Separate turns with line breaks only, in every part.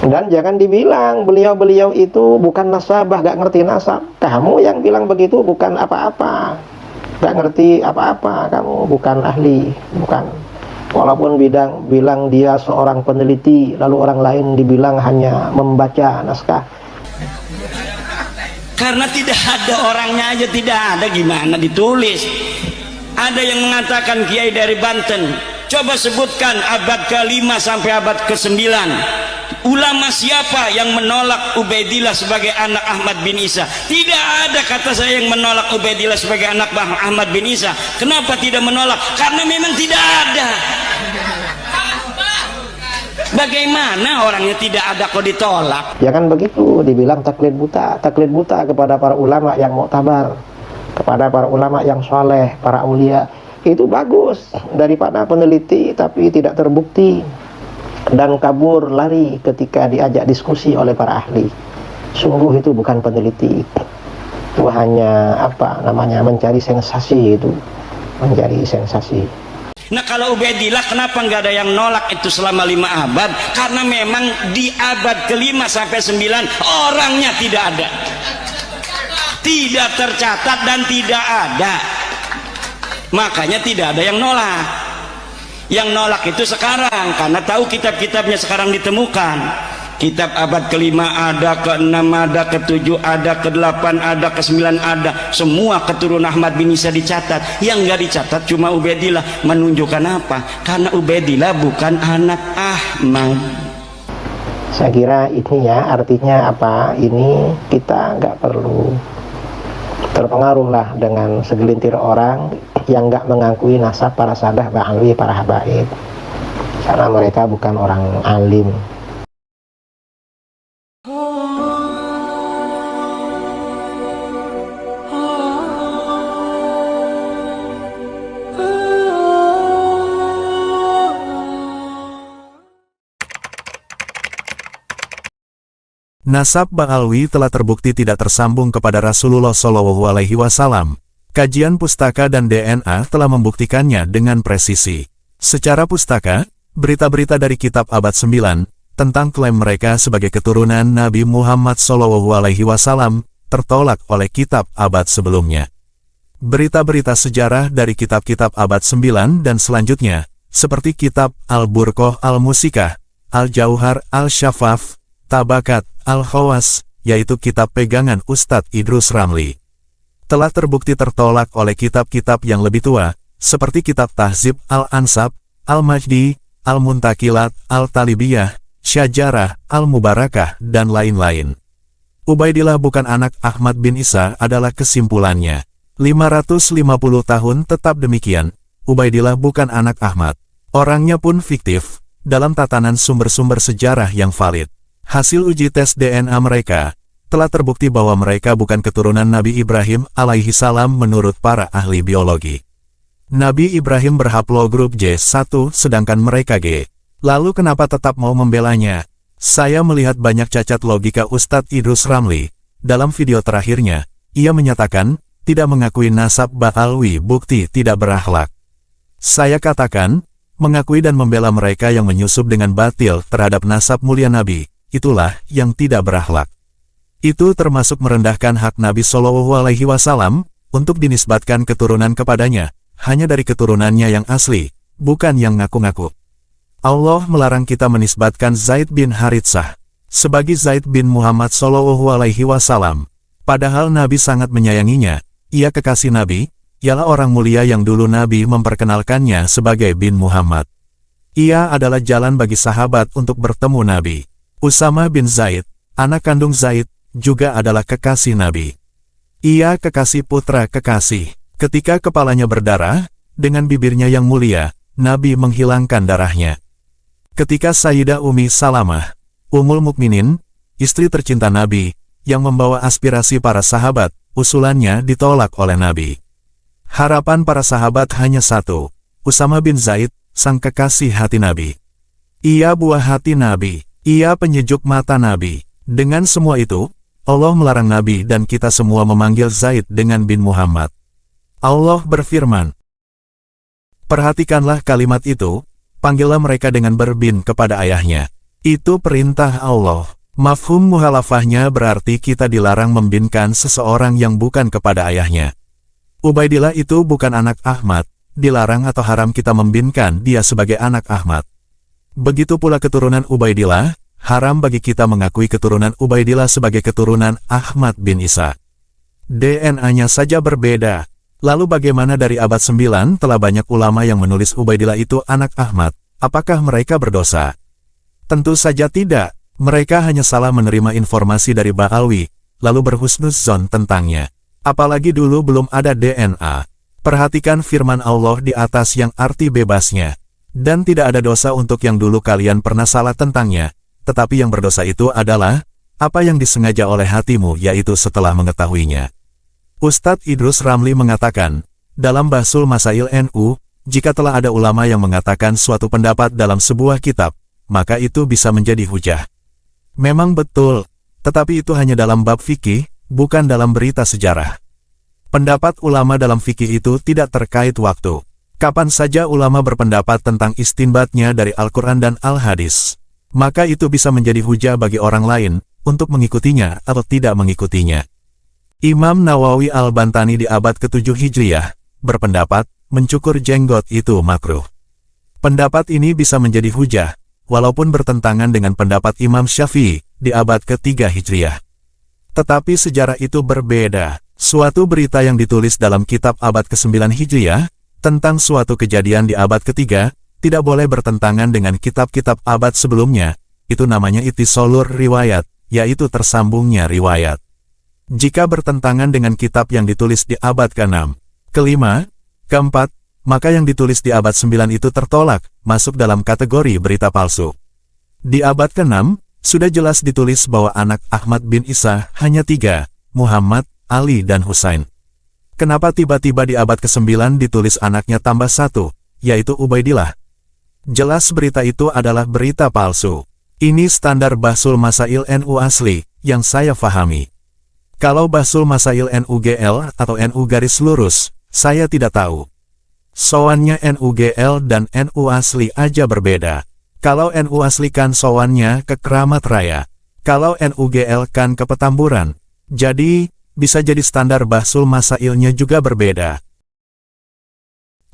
Dan jangan dibilang beliau-beliau itu bukan nasabah, gak ngerti nasab. Kamu yang bilang begitu bukan apa-apa, gak ngerti apa-apa, kamu bukan ahli, bukan. Walaupun bilang dia seorang peneliti, lalu orang lain dibilang hanya membaca naskah.
Karena tidak ada orangnya aja, tidak ada, gimana ditulis. Ada yang mengatakan kiai dari Banten, coba sebutkan abad ke-5 sampai abad ke-9 ulama siapa yang menolak Ubaidillah sebagai anak Ahmad bin Isa. Tidak ada, kata saya, yang menolak Ubaidillah sebagai anak Ahmad bin Isa. Kenapa tidak menolak? Karena memang tidak ada. Bagaimana orangnya tidak ada kok ditolak?
Jangan begitu, dibilang taklid buta kepada para ulama yang muktabar, kepada para ulama yang soleh, para aulia. Itu bagus daripada peneliti tapi tidak terbukti dan kabur lari ketika diajak diskusi oleh para ahli. Sungguh itu bukan peneliti, itu hanya mencari sensasi, itu mencari sensasi.
Nah, kalau Ubaidillah kenapa nggak ada yang nolak itu selama 5 abad? Karena memang di abad ke-5 sampai 9 orangnya tidak ada, tidak tercatat dan tidak ada, makanya tidak ada yang nolak. Yang nolak itu sekarang, karena tahu kitab-kitabnya sekarang ditemukan. Kitab abad ke-5 ada, ke-6 ada, ke-7 ada, ke-8 ada, ke-9 ada. Semua keturunan Ahmad bin Isa dicatat. Yang nggak dicatat cuma Ubaidillah. Menunjukkan apa? Karena Ubaidillah bukan anak Ahmad.
Saya kira ini ya, artinya apa? Ini kita nggak perlu terpengaruh lah dengan segelintir orang yang nggak mengakui nasab para sadah, ba'alwi, para habaib, karena mereka bukan orang alim.
Nasab Ba'alwi telah terbukti tidak tersambung kepada Rasulullah SAW. Kajian pustaka dan DNA telah membuktikannya dengan presisi. Secara pustaka, berita-berita dari kitab abad 9 tentang klaim mereka sebagai keturunan Nabi Muhammad SAW tertolak oleh kitab abad sebelumnya. Berita-berita sejarah dari kitab-kitab abad 9 dan selanjutnya, seperti kitab Al-Burqah Al-Musikah, Al-Jauhar Al-Syafaf, Tabakat Al-Khawas, yaitu kitab pegangan Ustadz Idrus Ramli, telah terbukti tertolak oleh kitab-kitab yang lebih tua, seperti kitab Tahzib Al-Ansab, Al-Majdi, Al-Muntakilat, Al-Talibiyah, Syajarah, Al-Mubarakah, dan lain-lain. Ubaidillah bukan anak Ahmad bin Isa adalah kesimpulannya. 550 tahun tetap demikian, Ubaidillah bukan anak Ahmad. Orangnya pun fiktif, dalam tatanan sumber-sumber sejarah yang valid. Hasil uji tes DNA mereka telah terbukti bahwa mereka bukan keturunan Nabi Ibrahim alaihi salam menurut para ahli biologi. Nabi Ibrahim berhaplogrup J1 sedangkan mereka G. Lalu kenapa tetap mau membelanya? Saya melihat banyak cacat logika Ustadz Idrus Ramli. Dalam video terakhirnya, ia menyatakan tidak mengakui nasab Ba'alwi bukti tidak berakhlak. Saya katakan, mengakui dan membela mereka yang menyusup dengan batil terhadap nasab mulia Nabi, itulah yang tidak berakhlak. Itu termasuk merendahkan hak Nabi SAW untuk dinisbatkan keturunan kepadanya, hanya dari keturunannya yang asli, bukan yang ngaku-ngaku. Allah melarang kita menisbatkan Zaid bin Haritsah sebagai Zaid bin Muhammad SAW. Padahal Nabi sangat menyayanginya, ia kekasih Nabi, ialah orang mulia yang dulu Nabi memperkenalkannya sebagai bin Muhammad. Ia adalah jalan bagi sahabat untuk bertemu Nabi. Usama bin Zaid, anak kandung Zaid, juga adalah kekasih Nabi. Ia kekasih putra kekasih. Ketika kepalanya berdarah, dengan bibirnya yang mulia, Nabi menghilangkan darahnya. Ketika Sayyidah Ummi Salamah, Ummul Mukminin, istri tercinta Nabi, yang membawa aspirasi para sahabat, usulannya ditolak oleh Nabi. Harapan para sahabat hanya satu, Usama bin Zaid, sang kekasih hati Nabi. Ia buah hati Nabi. Ia penyejuk mata Nabi. Dengan semua itu, Allah melarang Nabi dan kita semua memanggil Zaid dengan bin Muhammad. Allah berfirman, perhatikanlah kalimat itu, panggillah mereka dengan berbin kepada ayahnya. Itu perintah Allah. Mafhum muhalafahnya berarti kita dilarang membinkan seseorang yang bukan kepada ayahnya. Ubaidillah itu bukan anak Ahmad, dilarang atau haram kita membinkan dia sebagai anak Ahmad. Begitu pula keturunan Ubaidillah, haram bagi kita mengakui keturunan Ubaidillah sebagai keturunan Ahmad bin Isa. DNA-nya saja berbeda. Lalu bagaimana dari abad 9 telah banyak ulama yang menulis Ubaidillah itu anak Ahmad, apakah mereka berdosa? Tentu saja tidak. Mereka hanya salah menerima informasi dari Ba'alwi, lalu berhusnuzon tentangnya. Apalagi dulu belum ada DNA. Perhatikan firman Allah di atas yang arti bebasnya. Dan tidak ada dosa untuk yang dulu kalian pernah salah tentangnya, tetapi yang berdosa itu adalah apa yang disengaja oleh hatimu, yaitu setelah mengetahuinya. Ustadz Idrus Ramli mengatakan, dalam Bahsul Masail NU, jika telah ada ulama yang mengatakan suatu pendapat dalam sebuah kitab, maka itu bisa menjadi hujah. Memang betul, tetapi itu hanya dalam bab fikih, bukan dalam berita sejarah. Pendapat ulama dalam fikih itu tidak terkait waktu. Kapan saja ulama berpendapat tentang istinbatnya dari Al-Quran dan Al-Hadis, maka itu bisa menjadi hujah bagi orang lain, untuk mengikutinya atau tidak mengikutinya. Imam Nawawi Al-Bantani di abad ke-7 Hijriyah, berpendapat, mencukur jenggot itu makruh. Pendapat ini bisa menjadi hujah, walaupun bertentangan dengan pendapat Imam Syafi'i di abad ke-3 Hijriyah. Tetapi sejarah itu berbeda. Suatu berita yang ditulis dalam kitab abad ke-9 Hijriyah, tentang suatu kejadian di abad ke-3, tidak boleh bertentangan dengan kitab-kitab abad sebelumnya, itu namanya ittisolur riwayat, yaitu tersambungnya riwayat. Jika bertentangan dengan kitab yang ditulis di abad ke-6, ke-5, ke-4, maka yang ditulis di abad 9 itu tertolak, masuk dalam kategori berita palsu. Di abad ke-6, sudah jelas ditulis bahwa anak Ahmad bin Isa hanya 3, Muhammad, Ali dan Husain. Kenapa tiba-tiba di abad ke-9 ditulis anaknya tambah 1, yaitu Ubaidillah? Jelas berita itu adalah berita palsu. Ini standar Bahsul Masail NU asli, yang saya fahami. Kalau Bahsul Masail NU GL atau NU garis lurus, saya tidak tahu. Sowannya NU GL dan NU asli aja berbeda. Kalau NU asli kan sowannya ke Keramat Raya. Kalau NU GL kan ke Petamburan. Jadi, bisa jadi standar Bahsul Masailnya juga berbeda.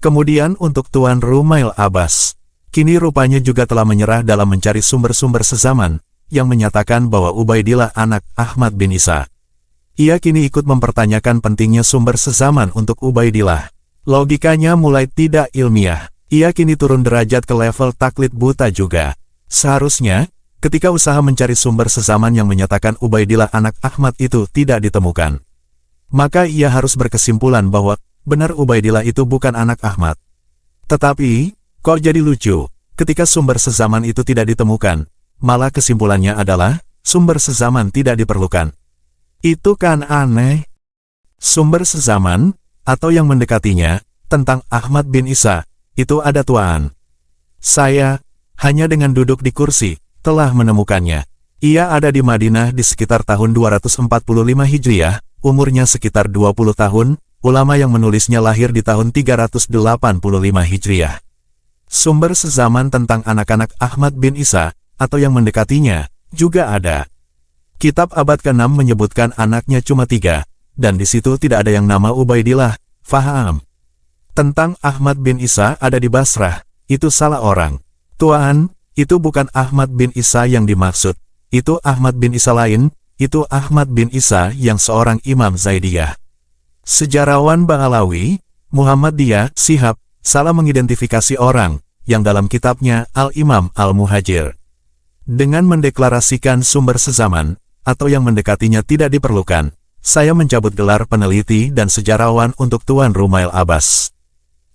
Kemudian untuk Tuan Rumail Abbas, kini rupanya juga telah menyerah dalam mencari sumber-sumber sezaman, yang menyatakan bahwa Ubaidillah anak Ahmad bin Isa. Ia kini ikut mempertanyakan pentingnya sumber sezaman untuk Ubaidillah. Logikanya mulai tidak ilmiah. Ia kini turun derajat ke level taklid buta juga. Seharusnya, ketika usaha mencari sumber sezaman yang menyatakan Ubaidillah anak Ahmad itu tidak ditemukan, maka ia harus berkesimpulan bahwa benar Ubaidillah itu bukan anak Ahmad. Tetapi, kok jadi lucu, ketika sumber sezaman itu tidak ditemukan, malah kesimpulannya adalah sumber sezaman tidak diperlukan. Itu kan aneh. Sumber sezaman, atau yang mendekatinya, tentang Ahmad bin Isa, itu ada Tuan. Saya, hanya dengan duduk di kursi, telah menemukannya. Ia ada di Madinah di sekitar tahun 245 Hijriah, umurnya sekitar 20 tahun, ulama yang menulisnya lahir di tahun 385 Hijriah. Sumber sezaman tentang anak-anak Ahmad bin Isa, atau yang mendekatinya, juga ada. Kitab abad ke-6 menyebutkan anaknya cuma 3, dan di situ tidak ada yang nama Ubaidillah, faham. Tentang Ahmad bin Isa ada di Basrah, itu salah orang. Tuan, itu bukan Ahmad bin Isa yang dimaksud, itu Ahmad bin Isa lain, itu Ahmad bin Isa yang seorang Imam Zaidiyah. Sejarawan Ba'alawi, Muhammadiyah, Shihab, salah mengidentifikasi orang, yang dalam kitabnya Al-Imam Al-Muhajir. Dengan mendeklarasikan sumber sezaman, atau yang mendekatinya tidak diperlukan, saya mencabut gelar peneliti dan sejarawan untuk Tuan Rumail Abbas.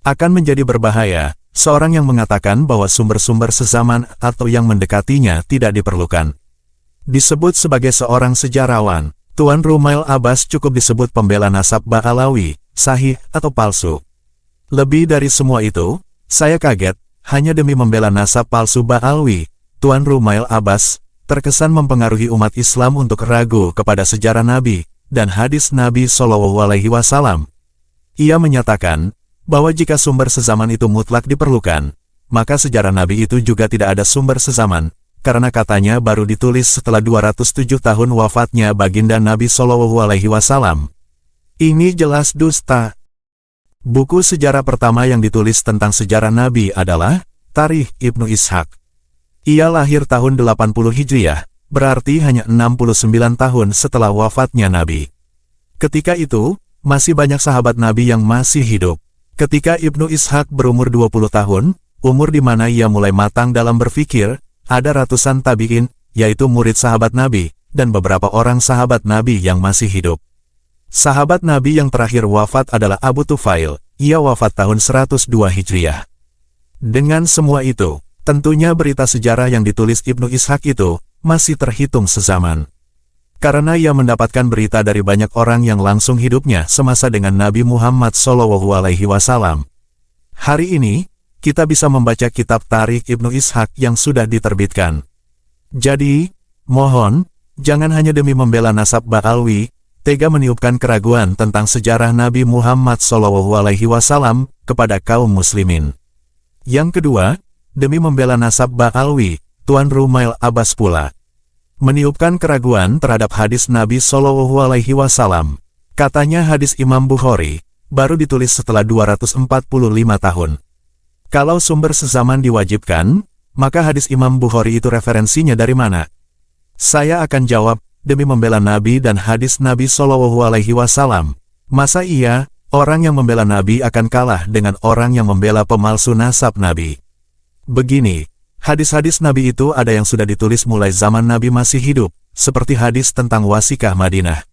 Akan menjadi berbahaya, seorang yang mengatakan bahwa sumber-sumber sezaman atau yang mendekatinya tidak diperlukan. Disebut sebagai seorang sejarawan, Tuan Rumail Abbas cukup disebut pembela nasab Ba'alawi, sahih atau palsu. Lebih dari semua itu, saya kaget, hanya demi membela nasab palsu Ba'alawi, Tuan Rumail Abbas terkesan mempengaruhi umat Islam untuk ragu kepada sejarah Nabi dan hadis Nabi SAW. Ia menyatakan bahwa jika sumber sezaman itu mutlak diperlukan, maka sejarah Nabi itu juga tidak ada sumber sezaman, karena katanya baru ditulis setelah 207 tahun wafatnya baginda Nabi Shallallahu Alaihi Wasallam. Ini jelas dusta. Buku sejarah pertama yang ditulis tentang sejarah Nabi adalah Tarikh Ibnu Ishaq. Ia lahir tahun 80 Hijriah, berarti hanya 69 tahun setelah wafatnya Nabi. Ketika itu, masih banyak sahabat Nabi yang masih hidup. Ketika Ibnu Ishaq berumur 20 tahun, umur di mana ia mulai matang dalam berpikir, ada ratusan tabi'in, yaitu murid sahabat Nabi, dan beberapa orang sahabat Nabi yang masih hidup. Sahabat Nabi yang terakhir wafat adalah Abu Tufail, ia wafat tahun 102 Hijriah. Dengan semua itu, tentunya berita sejarah yang ditulis Ibnu Ishaq itu masih terhitung sezaman. Karena ia mendapatkan berita dari banyak orang yang langsung hidupnya semasa dengan Nabi Muhammad SAW. Hari ini, kita bisa membaca kitab Tarikh Ibnu Ishaq yang sudah diterbitkan. Jadi, mohon, jangan hanya demi membela nasab Ba'alwi, tega meniupkan keraguan tentang sejarah Nabi Muhammad SAW kepada kaum muslimin. Yang kedua, demi membela nasab Ba'alwi, Tuan Rumail Abbas pula meniupkan keraguan terhadap hadis Nabi SAW. Katanya hadis Imam Bukhari baru ditulis setelah 245 tahun. Kalau sumber sezaman diwajibkan, maka hadis Imam Bukhari itu referensinya dari mana? Saya akan jawab, demi membela Nabi dan hadis Nabi SAW. Masa iya, orang yang membela Nabi akan kalah dengan orang yang membela pemalsu nasab Nabi? Begini, hadis-hadis Nabi itu ada yang sudah ditulis mulai zaman Nabi masih hidup, seperti hadis tentang Wasikah Madinah,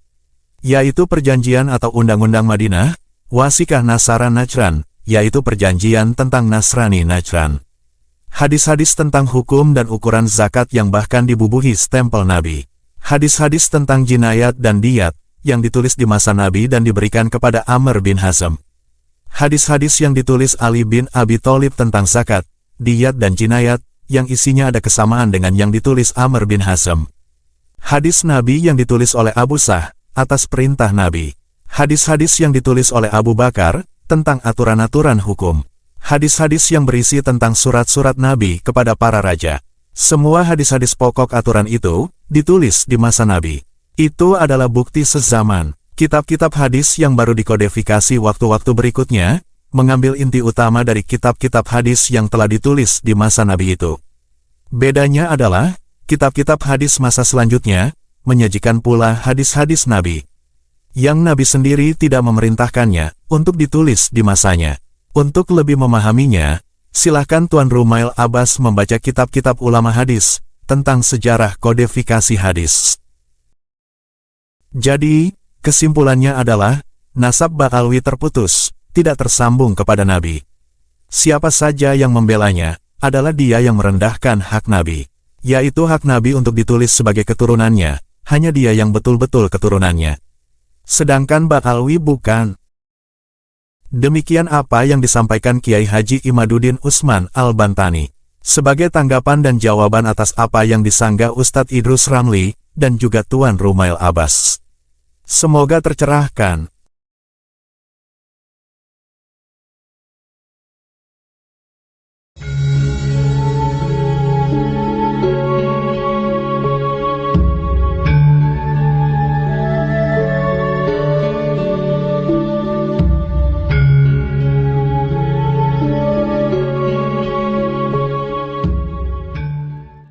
yaitu perjanjian atau undang-undang Madinah, Wasikah Nasara Najran, yaitu perjanjian tentang Nasrani Najran. Hadis-hadis tentang hukum dan ukuran zakat yang bahkan dibubuhi stempel Nabi. Hadis-hadis tentang jinayat dan diyat, yang ditulis di masa Nabi dan diberikan kepada Amr bin Hazm. Hadis-hadis yang ditulis Ali bin Abi Thalib tentang zakat, diyat dan jinayat, yang isinya ada kesamaan dengan yang ditulis Amr bin Hazm. Hadis Nabi yang ditulis oleh Abu Sah, atas perintah Nabi. Hadis-hadis yang ditulis oleh Abu Bakar, tentang aturan-aturan hukum. Hadis-hadis yang berisi tentang surat-surat Nabi kepada para raja. Semua hadis-hadis pokok aturan itu ditulis di masa Nabi. Itu adalah bukti sezaman. Kitab-kitab hadis yang baru dikodifikasi waktu-waktu berikutnya, mengambil inti utama dari kitab-kitab hadis yang telah ditulis di masa Nabi itu. Bedanya adalah, kitab-kitab hadis masa selanjutnya, menyajikan pula hadis-hadis Nabi, yang Nabi sendiri tidak memerintahkannya untuk ditulis di masanya. Untuk lebih memahaminya, silahkan Tuan Rumail Abbas membaca kitab-kitab ulama hadis tentang sejarah kodifikasi hadis. Jadi, kesimpulannya adalah, nasab Ba'alwi terputus, tidak tersambung kepada Nabi. Siapa saja yang membelanya, adalah dia yang merendahkan hak Nabi, yaitu hak Nabi untuk ditulis sebagai keturunannya, hanya dia yang betul-betul keturunannya. Sedangkan Ba'alwi bukan. Demikian apa yang disampaikan Kiai Haji Imaduddin Usman Al-Bantani, sebagai tanggapan dan jawaban atas apa yang disanggah Ustadz Idrus Ramli, dan juga Tuan Rumail Abbas. Semoga tercerahkan.